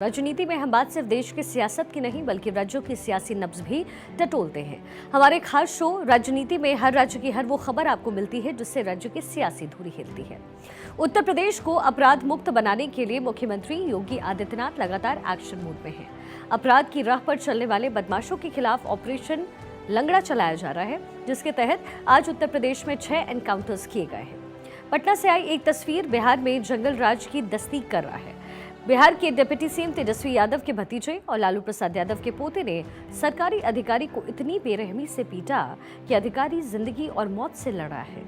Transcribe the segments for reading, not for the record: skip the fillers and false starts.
राजनीति में हम बात सिर्फ देश की सियासत की नहीं बल्कि राज्यों की सियासी नब्ज भी टटोलते हैं। हमारे खास शो राजनीति में हर राज्य की हर वो खबर आपको मिलती है जिससे राज्य की सियासी धुरी हिलती है। उत्तर प्रदेश को अपराध मुक्त बनाने के लिए मुख्यमंत्री योगी आदित्यनाथ लगातार एक्शन मोड में हैं। अपराध की राह पर चलने वाले बदमाशों के खिलाफ ऑपरेशन लंगड़ा चलाया जा रहा है, जिसके तहत आज उत्तर प्रदेश में 6 एनकाउंटर्स किए गए हैं। पटना से आई एक तस्वीर बिहार में जंगल राज की दस्तक कर रहा है। बिहार के डिप्टी सीएम तेजस्वी यादव के भतीजे और लालू प्रसाद यादव के पोते ने सरकारी अधिकारी को इतनी बेरहमी से पीटा कि अधिकारी जिंदगी और मौत से लड़ा है।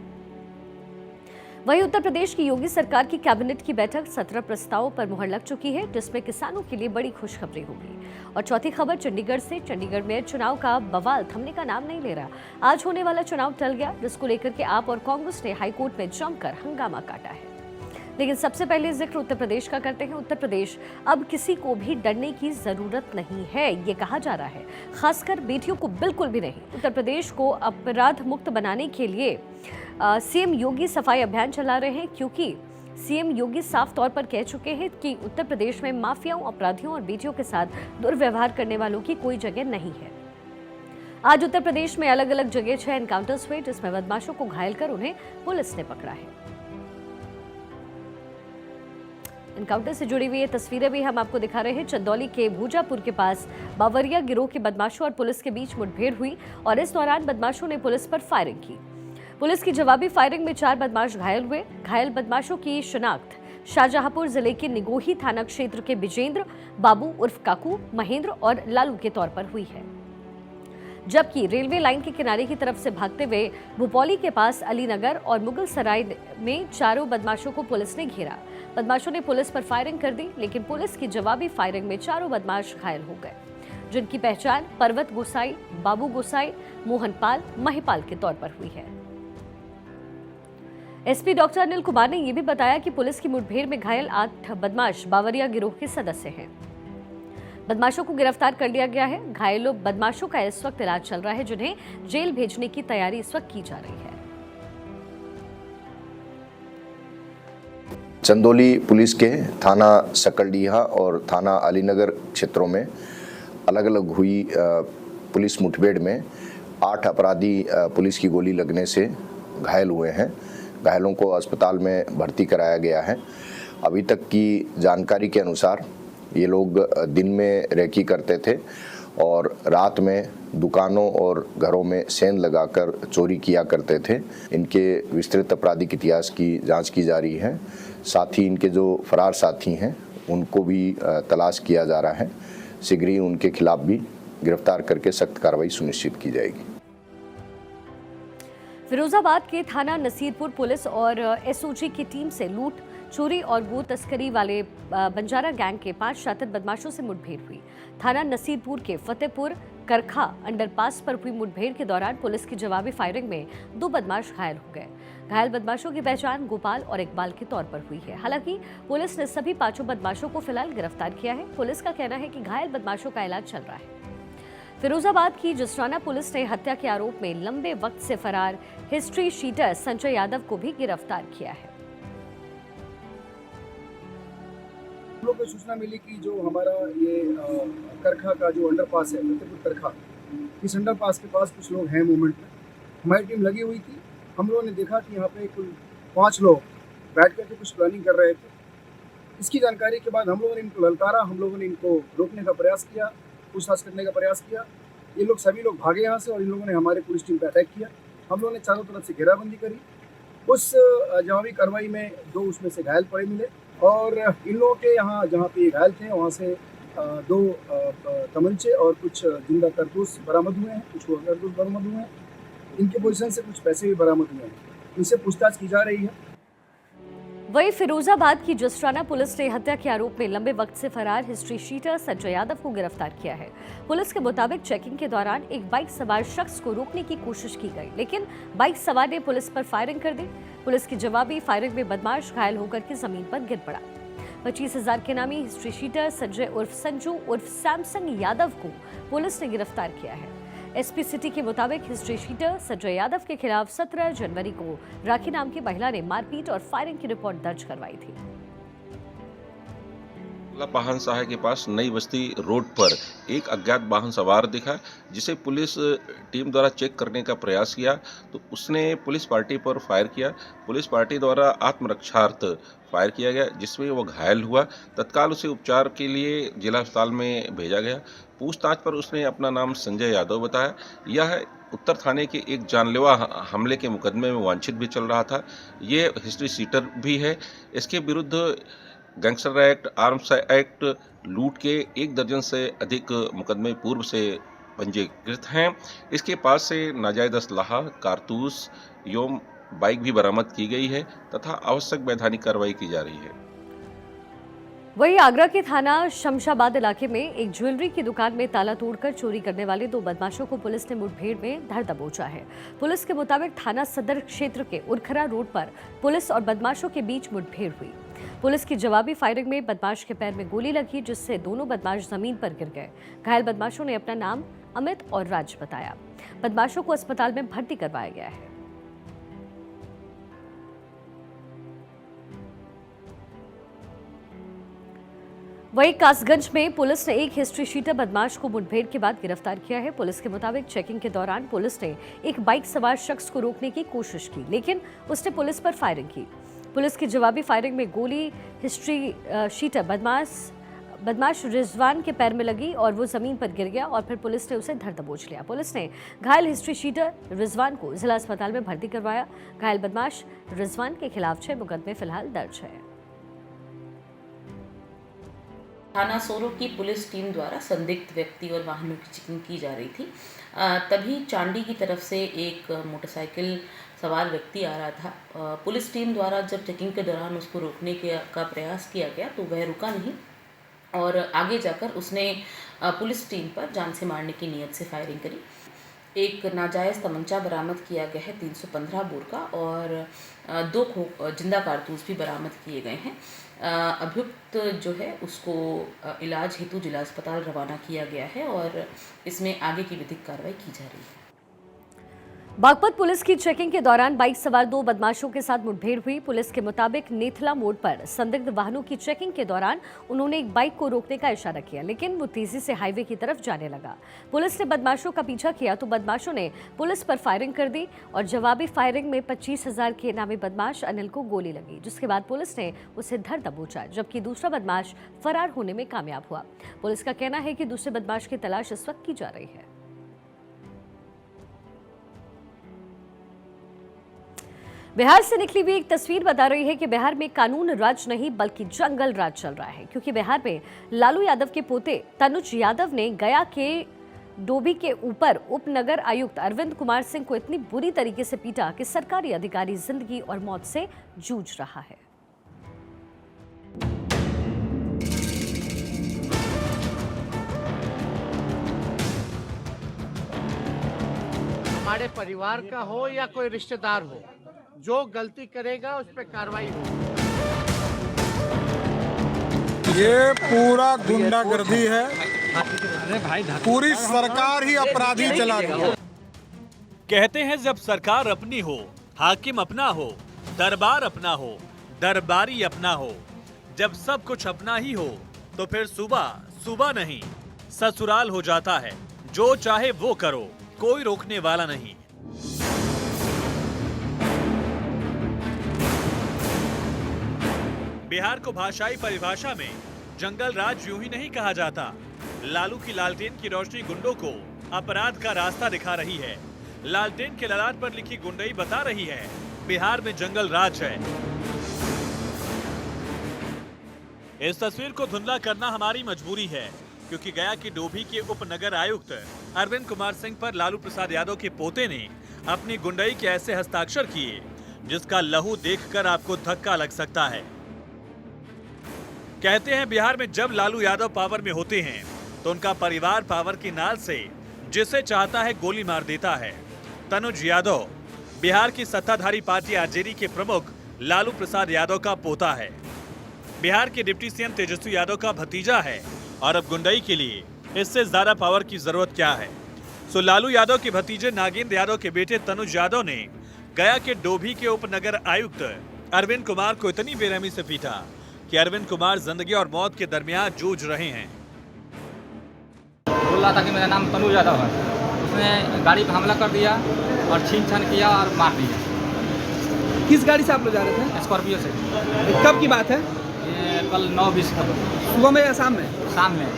वहीं उत्तर प्रदेश की योगी सरकार की कैबिनेट की बैठक 17 प्रस्तावों पर मुहर लग चुकी है, जिसमें किसानों के लिए बड़ी खुशखबरी होगी। और चौथी खबर चंडीगढ़ से। चंडीगढ़ में चुनाव का बवाल थमने का नाम नहीं ले रहा। आज होने वाला चुनाव टल गया, जिसको लेकर के आप और कांग्रेस ने हाईकोर्ट में जमकर हंगामा काटा है। लेकिन सबसे पहले जिक्र उत्तर प्रदेश का करते हैं। उत्तर प्रदेश अब किसी को भी डरने की जरूरत नहीं है, ये कहा जा रहा है, खासकर बेटियों को बिल्कुल भी नहीं। उत्तर प्रदेश को अपराध मुक्त बनाने के लिए सीएम योगी सफाई अभियान चला रहे हैं, क्योंकि सीएम योगी साफ तौर पर कह चुके हैं कि उत्तर प्रदेश में माफियाओं, अपराधियों और बेटियों के साथ दुर्व्यवहार करने वालों की कोई जगह नहीं है। आज उत्तर प्रदेश में अलग अलग जगह 6 एनकाउंटर्स हुए, जिसमें बदमाशों को घायल कर उन्हें पुलिस ने पकड़ा है। एनकाउंटर से जुड़ी हुई ये तस्वीरें भी हम आपको दिखा रहे हैं। चंदौली के भूजापुर के पास बावरिया गिरोह के बदमाशों और पुलिस के बीच मुठभेड़ हुई और इस दौरान बदमाशों ने पुलिस पर फायरिंग की। पुलिस की जवाबी फायरिंग में 4 बदमाश घायल हुए। घायल बदमाशों की शिनाख्त शाहजहांपुर जिले के निगोही थाना क्षेत्र के बिजेंद्र, बाबू उर्फ काकू, महेंद्र और लालू के तौर पर हुई है। जबकि रेलवे लाइन के किनारे की तरफ से भागते हुए भोपौली के पास अलीनगर और मुगल सराय में 4 बदमाशों को पुलिस ने घेरा। बदमाशों ने पुलिस पर फायरिंग कर दी, लेकिन पुलिस की जवाबी फायरिंग में 4 बदमाश घायल हो गए, जिनकी पहचान पर्वत गोसाई, बाबू गोसाई, मोहन पाल, महिपाल के तौर पर हुई है। एसपी डॉक्टर अनिल कुमार ने यह भी बताया कि पुलिस की मुठभेड़ में घायल 8 बदमाश बावरिया गिरोह के सदस्य हैं। बदमाशों को गिरफ्तार कर लिया गया है। घायलों बदमाशों का इस वक्त इलाज चल रहा है, जिन्हें जेल भेजने की तैयारी इस वक्त की जा रही है। चंदौली पुलिस के थाना सकलडीहा और थाना अलीनगर क्षेत्रों में अलग अलग हुई पुलिस मुठभेड़ में 8 अपराधी पुलिस की गोली लगने से घायल हुए हैं। घायलों को अस्पताल में भर्ती कराया गया है। अभी तक की जानकारी के अनुसार ये लोग दिन में रेकी करते थे और रात में दुकानों और घरों में सेंध लगाकर चोरी किया करते थे। इनके विस्तृत आपराधिक इतिहास की जांच की जा रही है। साथ ही इनके जो फरार साथी हैं उनको भी तलाश किया जा रहा है। शीघ्र ही उनके खिलाफ भी गिरफ्तार करके सख्त कार्रवाई सुनिश्चित की जाएगी। फिरोजाबाद के थाना नसीरपुर पुलिस और एसओजी की टीम से लूट, चोरी और गो तस्करी वाले बंजारा गैंग के 5 शातिर बदमाशों से मुठभेड़ हुई। थाना नसीरपुर के फतेहपुर करखा अंडरपास पर हुई मुठभेड़ के दौरान पुलिस की जवाबी फायरिंग में 2 बदमाश घायल हो गए। घायल बदमाशों की पहचान गोपाल और इकबाल के तौर पर हुई है। हालांकि पुलिस ने सभी 5 बदमाशों को फिलहाल गिरफ्तार किया है। पुलिस का कहना है कि घायल बदमाशों का इलाज चल रहा है। फिरोजाबाद की जसराना पुलिस ने हत्या के आरोप में लंबे वक्त से फरार हिस्ट्री शीटर संजय यादव को भी गिरफ्तार किया है। हम लोग को सूचना मिली कि जो हमारा ये करखा का जो अंडरपास है, फतेहपुर करखा, इस अंडरपास के पास कुछ लोग हैं मूवमेंट में। हमारी टीम लगी हुई थी। हम लोगों ने देखा कि यहाँ पे कुल 5 लोग बैठ करके कुछ प्लानिंग कर रहे थे। इसकी जानकारी के बाद हम लोगों ने इनको ललकारा, हम लोगों ने इनको रोकने का प्रयास किया, पूछताछ करने का प्रयास किया। ये लोग सभी लोग भागे यहाँ से और इन लोगों ने हमारे पुलिस टीम पर अटैक किया। हम लोगों ने चारों तरफ से घेराबंदी करी। उस जवाबी कार्रवाई में 2 उसमें से घायल पड़े मिले और इन लोगों के यहाँ जहाँ पे ये घायल थे वहाँ से 2 तमंचे और कुछ जिंदा कारतूस बरामद हुए हैं, कुछ कारतूस बरामद हुए हैं। इनके पोजीशन से कुछ पैसे भी बरामद हुए हैं। इनसे पूछताछ की जा रही है। वहीं फिरोजाबाद की जसराना पुलिस ने हत्या के आरोप में लंबे वक्त से फरार हिस्ट्री शीटर संजय यादव को गिरफ्तार किया है। पुलिस के मुताबिक चेकिंग के दौरान एक बाइक सवार शख्स को रोकने की कोशिश की गई, लेकिन बाइक सवार ने पुलिस पर फायरिंग कर दी। पुलिस की जवाबी फायरिंग में बदमाश घायल होकर के जमीन पर गिर पड़ा। 25,000 के नामी हिस्ट्री शीटर संजय उर्फ संजू उर्फ सैमसंग यादव को पुलिस ने गिरफ्तार किया है। एसपी सिटी के मुताबिक हिस्ट्री शीटर संजय यादव के खिलाफ 17 जनवरी को राखी नाम की महिला ने मारपीट और फायरिंग की रिपोर्ट दर्ज करवाई थी। पाहन सहाय के पास नई बस्ती रोड पर एक अज्ञात वाहन सवार दिखा, जिसे पुलिस टीम द्वारा चेक करने का प्रयास किया तो उसने पुलिस पार्टी पर फायर किया। पुलिस पार्टी द्वारा आत्मरक्षार्थ फायर किया गया, जिसमें वो घायल हुआ। तत्काल उसे उपचार के लिए जिला अस्पताल में भेजा गया। पूछताछ पर उसने अपना नाम संजय यादव बताया। यह उत्तर थाने के एक जानलेवा हमले के मुकदमे में वांछित भी चल रहा था। ये हिस्ट्री शीटर भी है। इसके विरुद्ध गैंगस्टर एक्ट, आर्म्स एक्ट, लूट के 1 दर्जन से अधिक मुकदमे पूर्व से पंजीकृत हैं। इसके पास से नाजायज असलाहा, कारतूस एवं बाइक भी बरामद की गई है तथा आवश्यक वैधानिक कार्रवाई की जा रही है। वहीं आगरा के थाना शमशाबाद इलाके में एक ज्वेलरी की दुकान में ताला तोड़कर चोरी करने वाले 2 बदमाशों को पुलिस ने मुठभेड़ में धर दबोचा है। पुलिस के मुताबिक थाना सदर क्षेत्र के उरखरा रोड पर पुलिस और बदमाशों के बीच मुठभेड़ हुई। पुलिस की जवाबी फायरिंग में बदमाश के पैर में गोली लगी, जिससे दोनों बदमाश जमीन पर गिर गए। घायल बदमाशों ने अपना नाम अमित और राज बताया। बदमाशों को अस्पताल में भर्ती करवाया गया है। वहीं कासगंज में पुलिस ने एक हिस्ट्री शीटर बदमाश को मुठभेड़ के बाद गिरफ्तार किया है। पुलिस के मुताबिक चेकिंग के दौरान पुलिस ने एक बाइक सवार शख्स को रोकने की कोशिश की, लेकिन उसने पुलिस पर फायरिंग की। पुलिस की जवाबी फायरिंग में गोली हिस्ट्री शीटर बदमाश रिजवान के पैर में लगी और वो जमीन पर गिर गया और फिर पुलिस ने उसे धर दबोच लिया। पुलिस ने घायल हिस्ट्री शीटर रिजवान को जिला अस्पताल में भर्ती करवाया। घायल बदमाश रिजवान के खिलाफ 6 मुकदमे फिलहाल दर्ज है। थाना सोरो की पुलिस टीम द्वारा संदिग्ध व्यक्ति और वाहनों की चेकिंग की जा रही थी। तभी चांडी की तरफ से एक मोटरसाइकिल सवार व्यक्ति आ रहा था। पुलिस टीम द्वारा जब चेकिंग के दौरान उसको रोकने का प्रयास किया गया तो वह रुका नहीं और आगे जाकर उसने पुलिस टीम पर जान से मारने की नीयत से फायरिंग करी। एक नाजायज़ तमंचा बरामद किया गया है 315 बोर का और 2 जिंदा कारतूस भी बरामद किए गए हैं। अभियुक्त जो है उसको इलाज हेतु जिला अस्पताल रवाना किया गया है और इसमें आगे की विधिक कार्रवाई की जा रही है। बागपत पुलिस की चेकिंग के दौरान बाइक सवार 2 बदमाशों के साथ मुठभेड़ हुई। पुलिस के मुताबिक नेथला मोड़ पर संदिग्ध वाहनों की चेकिंग के दौरान उन्होंने एक बाइक को रोकने का इशारा किया, लेकिन वो तेजी से हाईवे की तरफ जाने लगा। पुलिस ने बदमाशों का पीछा किया तो बदमाशों ने पुलिस पर फायरिंग कर दी और जवाबी फायरिंग में 25,000 के इनामी बदमाश अनिल को गोली लगी, जिसके बाद पुलिस ने उसे धर दबोचा, जबकि दूसरा बदमाश फरार होने में कामयाब हुआ। पुलिस का कहना है कि दूसरे बदमाश की तलाश इस वक्त की जा रही है। बिहार से निकली हुई एक तस्वीर बता रही है कि बिहार में कानून राज नहीं बल्कि जंगल राज चल रहा है, क्योंकि बिहार में लालू यादव के पोते तनुज यादव ने गया के डोभी के ऊपर उपनगर आयुक्त अरविंद कुमार सिंह को इतनी बुरी तरीके से पीटा कि सरकारी अधिकारी जिंदगी और मौत से जूझ रहा है। हमारे परिवार का हो या कोई रिश्तेदार हो, जो गलती करेगा उस पर कार्रवाई हो। ये पूरा गुंडागर्दी है, पूरी सरकार ही अपराधी चला रही है। कहते हैं जब सरकार अपनी हो, हाकिम अपना हो, दरबार अपना हो, दरबारी अपना हो, जब सब कुछ अपना ही हो तो फिर सुबह नहीं ससुराल हो जाता है। जो चाहे वो करो, कोई रोकने वाला नहीं। बिहार को भाषाई परिभाषा में जंगल राज यूं ही नहीं कहा जाता। लालू की लालटेन की रोशनी गुंडों को अपराध का रास्ता दिखा रही है। लालटेन के ललाट पर लिखी गुंडई बता रही है बिहार में जंगल राज है। इस तस्वीर को धुंधला करना हमारी मजबूरी है, क्योंकि गया की डोभी के उपनगर आयुक्त अरविंद कुमार सिंह पर लालू प्रसाद यादव के पोते ने अपनी गुंडई के ऐसे हस्ताक्षर किए जिसका लहू देखकर आपको धक्का लग सकता है। कहते हैं बिहार में जब लालू यादव पावर में होते हैं तो उनका परिवार पावर की नाल से जिसे चाहता है गोली मार देता है। तनुज यादव बिहार की सत्ताधारी पार्टी आरजेडी के प्रमुख लालू प्रसाद यादव का पोता है। बिहार के डिप्टी सीएम तेजस्वी यादव का भतीजा है और अब गुंडई के लिए इससे ज्यादा पावर की जरूरत क्या है। सो लालू यादव के भतीजे नागेंद्र यादव के बेटे तनुज यादव ने गया के डोभी के उपनगर आयुक्त अरविंद कुमार को इतनी बेरहमी से पीटा कि अरविंद कुमार जिंदगी और मौत के दरमियान जूझ रहे हैं। बोल रहा था कि मेरा नाम तनु यादव है। उसने गाड़ी पर हमला कर दिया और छीन छान किया और मार दिया। किस गाड़ी से आप लोग जा रहे थे? स्कॉर्पियो से। ये कब की बात है? ये कल 9:20 का सुबह में या शाम में? शाम में।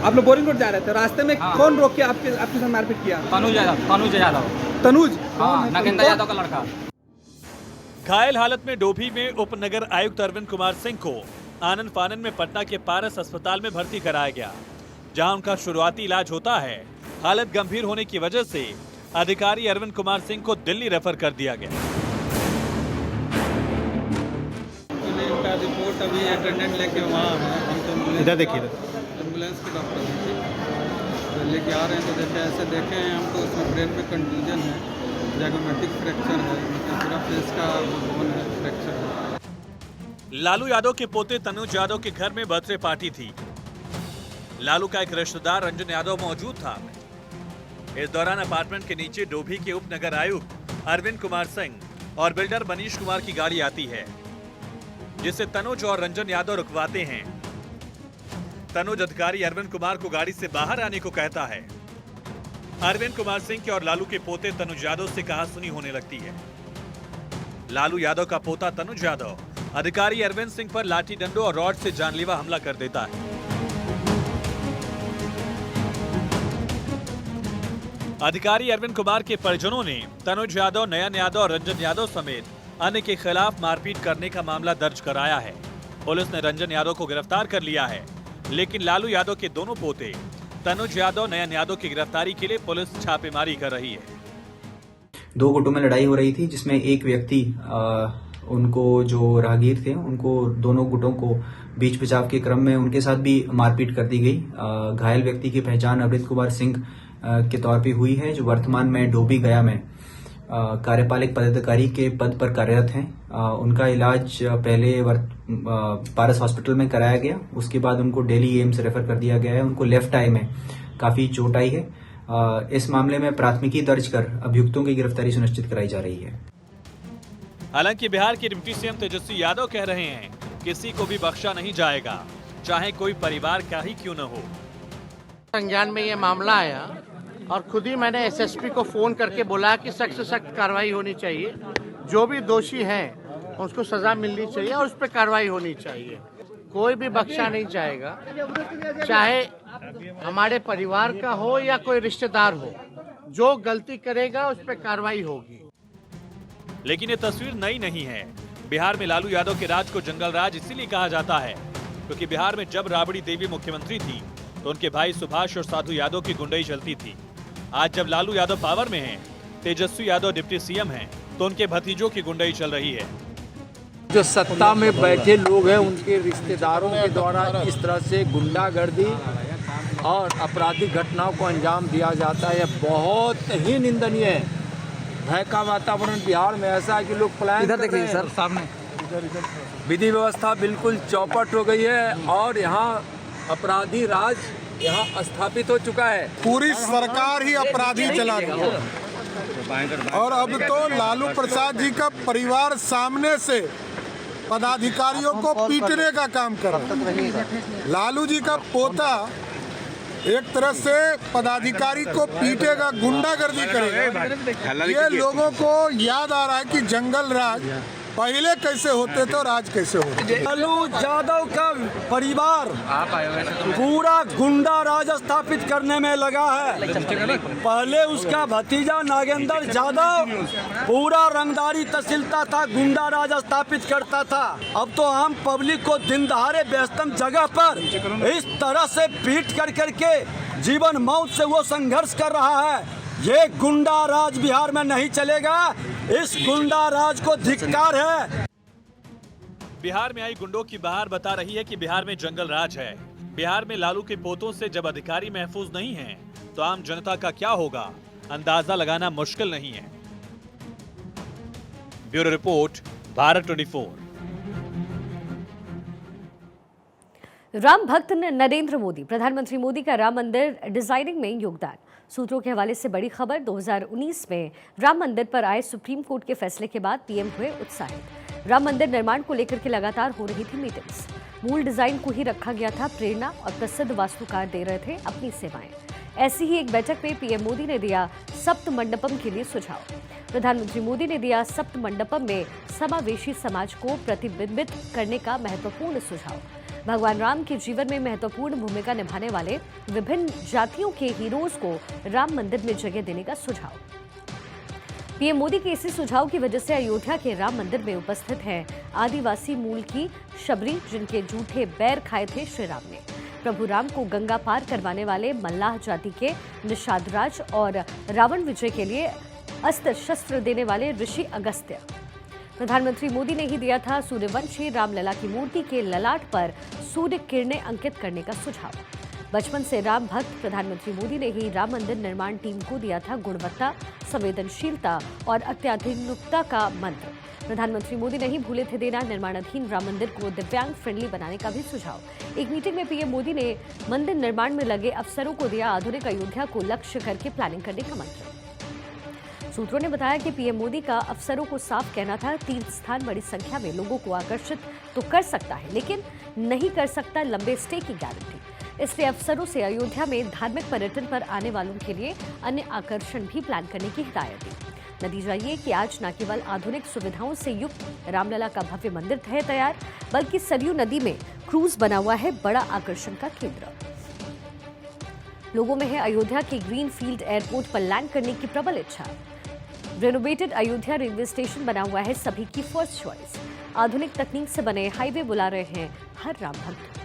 आप लोग बोरिंग रोड जा रहे थे, रास्ते में हाँ। कौन रोक के आपके साथ मारपीट किया? तनुज यादव। तनुज? हाँ, नागेंद्र यादव का लड़का। घायल हालत में डोभी में उप नगर आयुक्त अरविंद कुमार सिंह को आनन फानन में पटना के पारस अस्पताल में भर्ती कराया गया, जहां उनका शुरुआती इलाज होता है। हालत गंभीर होने की वजह से अधिकारी अरविंद कुमार सिंह को दिल्ली रेफर कर दिया गया। उनका रिपोर्ट अभी अटेंडेंट लेके वहाँ हम तो इधर देखिए, एम्बुलेंस के डॉक्टर तो लेके आ रहे हैं, तो जैसे ऐसे देखे हैं हम, तो उसमें ब्रेन में कंट्यूजन है, जैगोमेटिक फ्रैक्चर है, पूरा फेस का बोन है फ्रैक्चर है। लालू यादव के पोते तनुज यादव के घर में बर्थडे पार्टी थी। लालू का एक रिश्तेदार रंजन यादव मौजूद था। इस दौरान अपार्टमेंट के नीचे डोभी के उप नगर आयुक्त अरविंद कुमार सिंह और बिल्डर मनीष कुमार की गाड़ी आती है, जिसे तनुज और रंजन यादव रुकवाते हैं। तनुज अधिकारी अरविंद कुमार को गाड़ी से बाहर आने को कहता है। अरविंद कुमार सिंह के और लालू के पोते तनुज यादव से कहासुनी होने लगती है। लालू यादव का पोता तनुज यादव अधिकारी अरविंद सिंह पर लाठी डंडों और रॉड से जानलेवा हमला कर देता है। अधिकारी अरविंद कुमार के परिजनों ने तनुज यादव, नयन यादव और रंजन यादव समेत अन्य के खिलाफ मारपीट करने का मामला दर्ज कराया है। पुलिस ने रंजन यादव को गिरफ्तार कर लिया है, लेकिन लालू यादव के दोनों पोते तनुज यादव, नयन यादव की गिरफ्तारी के लिए पुलिस छापेमारी कर रही है। दो गुटों में लड़ाई हो रही थी, जिसमें एक व्यक्ति उनको जो राहगीर थे उनको दोनों गुटों को बीच बचाव के क्रम में उनके साथ भी मारपीट कर दी गई। घायल व्यक्ति की पहचान अरविंद कुमार सिंह के तौर पे हुई है, जो वर्तमान में डोभी गया में कार्यपालक पदाधिकारी के पद पर कार्यरत हैं। उनका इलाज पहले पारस हॉस्पिटल में कराया गया, उसके बाद उनको दिल्ली एम्स रेफर कर दिया गया है। उनको लेफ्ट आई में काफी चोट आई है। इस मामले में प्राथमिकी दर्ज कर अभियुक्तों की गिरफ्तारी सुनिश्चित कराई जा रही है। हालांकि बिहार के डिप्टी सीएम तेजस्वी यादव कह रहे हैं, किसी को भी बख्शा नहीं जाएगा, चाहे कोई परिवार का ही क्यों न हो। संज्ञान में ये मामला आया और खुद ही मैंने एसएसपी को फोन करके बोला कि सख्त से सख्त कार्रवाई होनी चाहिए, जो भी दोषी हैं उसको सजा मिलनी चाहिए और उस पर कार्रवाई होनी चाहिए। कोई भी बख्शा नहीं जाएगा, चाहे हमारे परिवार का हो या कोई रिश्तेदार हो, जो गलती करेगा उस पर कार्रवाई होगी। लेकिन ये तस्वीर नई नहीं है। बिहार में लालू यादव के राज को जंगल राज इसीलिए कहा जाता है क्योंकि बिहार में जब राबड़ी देवी मुख्यमंत्री थी तो उनके भाई सुभाष और साधु यादव की गुंडई चलती थी। आज जब लालू यादव पावर में हैं, तेजस्वी यादव डिप्टी सीएम हैं, तो उनके भतीजों की गुंडई चल रही है। जो सत्ता में बैठे लोग हैं उनके रिश्तेदारों के द्वारा इस तरह से गुंडागर्दी और आपराधिक घटनाओं को अंजाम दिया जाता है, यह बहुत ही निंदनीय है। भय का वातावरण बिहार में ऐसा है कि लोग पलायन कर रहे हैं। सर सामने विधि व्यवस्था बिल्कुल चौपट हो गई है और यहाँ अपराधी राज यहाँ स्थापित हो चुका है। पूरी सरकार ही अपराधी चला रही है और अब तो लालू प्रसाद जी का परिवार सामने से पदाधिकारियों को पीटने का काम कर रहा है। लालू जी का पोता एक तरह से पदाधिकारी को पीटेगा, गुंडागर्दी करेगा। ये लोगों को याद आ रहा है कि जंगल राज पहले कैसे होते थे और आज कैसे होते। लालू यादव का परिवार पूरा गुंडा राज स्थापित करने में लगा है। पहले उसका भतीजा नागेंद्र यादव पूरा रंगदारी तहसीलता था, गुंडा राज स्थापित करता था। अब तो आम पब्लिक को दिन दहाड़े व्यस्तम जगह पर इस तरह से पीट कर करके जीवन मौत से वो संघर्ष कर रहा है। ये गुंडा राज बिहार में नहीं चलेगा, इस गुंडा राज को धिक्कार है। बिहार में आई गुंडों की बहार बता रही है कि बिहार में जंगल राज है। बिहार में लालू के पोतों से जब अधिकारी महफूज नहीं हैं, तो आम जनता का क्या होगा, अंदाजा लगाना मुश्किल नहीं है। Bureau report, Bharat 24। राम भक्त नरेंद्र मोदी, प्रधानमंत्री मोदी का राम मंदिर डिजाइनिंग में योगदान। सूत्रों के हवाले से बड़ी खबर, 2019 में राम मंदिर पर आए सुप्रीम कोर्ट के फैसले के बाद पीएम हुए उत्साहित। राम मंदिर निर्माण को लेकर के लगातार हो रही थी मीटिंग्स। मूल डिजाइन को ही रखा गया था प्रेरणा और प्रसिद्ध वास्तुकार दे रहे थे अपनी सेवाएं। ऐसी ही एक बैठक में पीएम मोदी ने दिया सप्त मंडपम के लिए सुझाव। प्रधानमंत्री मोदी ने दिया सप्त मंडपम में समावेशी समाज को प्रतिबिंबित करने का महत्वपूर्ण सुझाव। भगवान राम के जीवन में महत्वपूर्ण भूमिका निभाने वाले विभिन्न जातियों के हीरोज को राम मंदिर में जगह देने का सुझाव। पीएम मोदी के इसी सुझाव की वजह से अयोध्या के राम मंदिर में उपस्थित हैं आदिवासी मूल की शबरी, जिनके झूठे बैर खाए थे श्री राम ने। प्रभु राम को गंगा पार करवाने वाले मल्लाह जाति के निषाद राज और रावण विजय के लिए अस्त्र शस्त्र देने वाले ऋषि अगस्त्य। प्रधानमंत्री मोदी ने ही दिया था सूर्यवंशी रामलला की मूर्ति के ललाट पर सूर्य किरणें अंकित करने का सुझाव। बचपन से राम भक्त प्रधानमंत्री मोदी ने ही राम मंदिर निर्माण टीम को दिया था गुणवत्ता, संवेदनशीलता और अत्याधुनिकता का मंत्र। प्रधानमंत्री मोदी नहीं भूले थे देना निर्माणाधीन राम मंदिर को दिव्यांग फ्रेंडली बनाने का भी सुझाव। एक मीटिंग में पीएम मोदी ने मंदिर निर्माण में लगे अफसरों को दिया आधुनिक अयोध्या को लक्ष्य करके प्लानिंग करने का मंत्र। सूत्रों ने बताया कि पीएम मोदी का अफसरों को साफ कहना था, तीर्थ स्थान बड़ी संख्या में लोगों को आकर्षित तो कर सकता है, लेकिन नहीं कर सकता लंबे स्टे की गारंटी। इसलिए अफसरों से अयोध्या में धार्मिक पर्यटन पर आने वालों के लिए अन्य आकर्षण भी प्लान करने की हिदायत दी। नतीजा ये कि आज न केवल आधुनिक सुविधाओं से युक्त रामलला का भव्य मंदिर है तैयार, बल्कि सरयू नदी में क्रूज बना हुआ है बड़ा आकर्षण का केंद्र। लोगों में है अयोध्या के ग्रीन फील्ड एयरपोर्ट पर लैंड करने की प्रबल इच्छा। रेनोवेटेड अयोध्या रेलवे स्टेशन बना हुआ है सभी की फर्स्ट चॉइस। आधुनिक तकनीक से बने हाईवे बुला रहे हैं हर राम भक्त।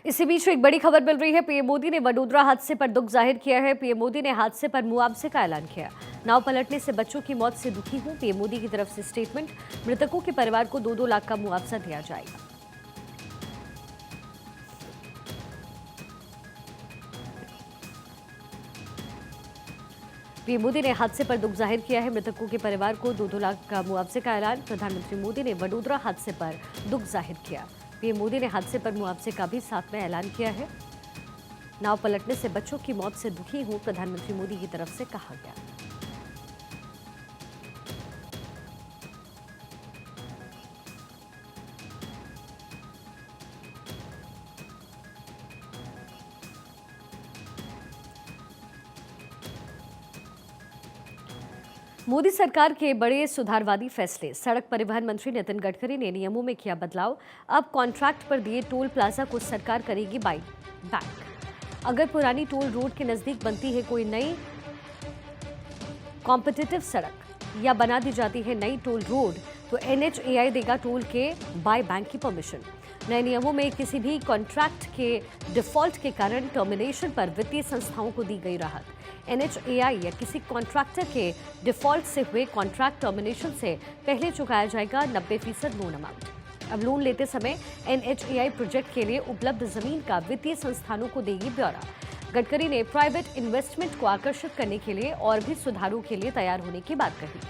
इसी बीच एक बड़ी खबर मिल रही है। पीएम मोदी ने वडोदरा हादसे पर दुख जाहिर किया है। पीएम मोदी ने हादसे पर मुआवजे का ऐलान किया। नाव पलटने से बच्चों की मौत से दुखी हूं। पीएम मोदी की तरफ से स्टेटमेंट, मृतकों के परिवार को 2-2 लाख का मुआवजा दिया जाएगा। पीएम मोदी ने हादसे पर दुख जाहिर किया है। मृतकों के परिवार को 2-2 लाख का मुआवजे का ऐलान। प्रधानमंत्री मोदी ने वडोदरा हादसे पर दुख जाहिर किया। पीएम मोदी ने हादसे पर मुआवजे का भी साथ में ऐलान किया है। नाव पलटने से बच्चों की मौत से दुखी हूं, प्रधानमंत्री मोदी की तरफ से कहा गया। मोदी सरकार के बड़े सुधारवादी फैसले। सड़क परिवहन मंत्री नितिन गडकरी ने नियमों में किया बदलाव। अब कॉन्ट्रैक्ट पर दिए टोल प्लाजा को सरकार करेगी बैक। अगर पुरानी टोल रोड के नजदीक बनती है कोई नई कॉम्पिटिटिव सड़क या बना दी जाती है नई टोल रोड, तो NHAI देगा टोल के बाय बैंक की परमिशन। नए नियमों में किसी भी कॉन्ट्रैक्ट के डिफॉल्ट के कारण टर्मिनेशन पर वित्तीय संस्थाओं को दी गई राहत। NHAI या किसी कॉन्ट्रैक्टर के डिफॉल्ट से हुए कॉन्ट्रैक्ट टर्मिनेशन से पहले चुकाया जाएगा 90% लोन अमाउंट। अब लोन लेते समय NHAI प्रोजेक्ट के लिए उपलब्ध जमीन का वित्तीय संस्थानों को देगी ब्यौरा। गडकरी ने प्राइवेट इन्वेस्टमेंट को आकर्षित करने के लिए और भी सुधारों के लिए तैयार होने की बात कही।